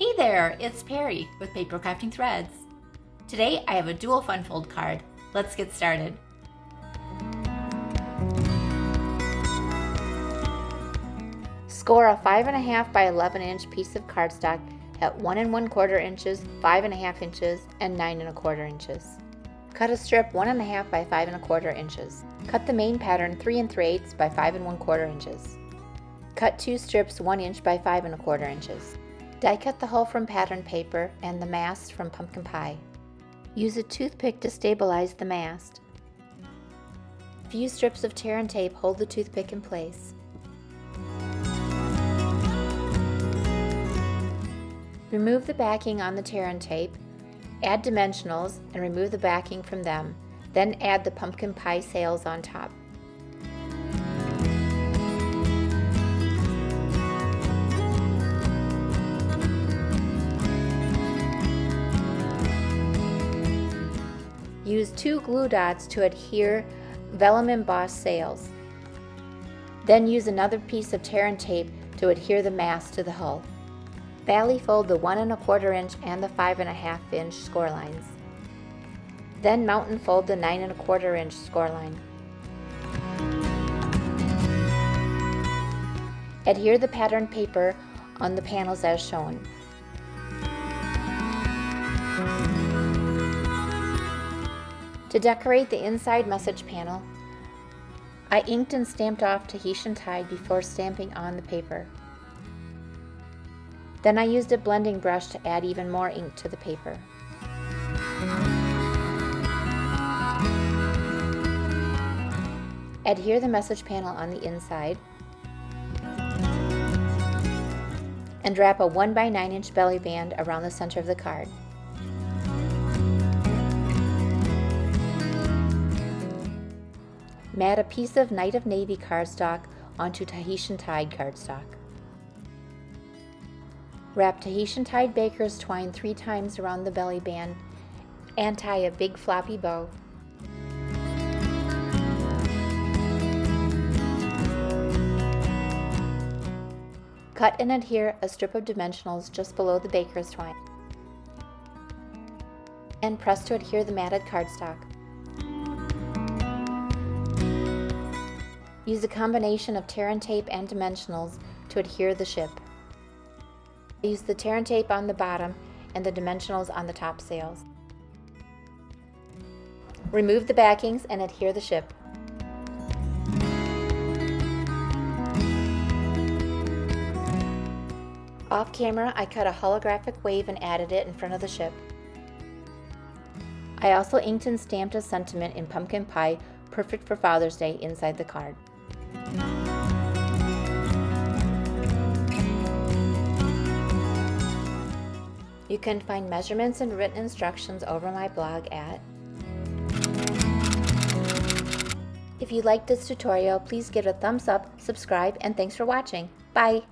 Hey there, it's Perry with PapercraftingThreads. Today I have a dual fun fold card. Let's get started. Score a 5.5 by 11 inch piece of cardstock at 1 1/4 inches, 5.5 inches, and 9 1/4 inches. Cut a strip 1.5 by 5 1/4 inches. Cut the main pattern 3 3/8 by 5 1/4 inches. Cut 2 strips 1 inch by 5 1/4 inches. Die cut the hull from pattern paper and the mast from pumpkin pie. Use a toothpick to stabilize the mast. A few strips of tear and tape hold the toothpick in place. Remove the backing on the tear and tape. Add dimensionals and remove the backing from them. Then add the pumpkin pie sails on top. Use 2 glue dots to adhere vellum embossed sails. Then use another piece of tear and tape to adhere the mast to the hull. Valley fold the 1 1/4 inch and the 5.5 inch score lines. Then mountain fold the 9 1/4 inch score line. Adhere the pattern paper on the panels as shown. To decorate the inside message panel, I inked and stamped off Tahitian tide before stamping on the paper. Then I used a blending brush to add even more ink to the paper. Adhere the message panel on the inside and wrap a 1 by 9 inch belly band around the center of the card. Mat a piece of Night of Navy cardstock onto Tahitian tide cardstock. Wrap Tahitian tide baker's twine 3 times around the belly band and tie a big floppy bow. Cut and adhere a strip of dimensionals just below the baker's twine and press to adhere the matted cardstock. Use a combination of tear and tape and dimensionals to adhere the ship. Use the tear and tape on the bottom and the dimensionals on the top sails. Remove the backings and adhere the ship. Off camera, I cut a holographic wave and added it in front of the ship. I also inked and stamped a sentiment in pumpkin pie, perfect for Father's Day, inside the card. You can find measurements and written instructions over my blog at. If you liked this tutorial, please give it a thumbs up, subscribe, and thanks for watching. Bye!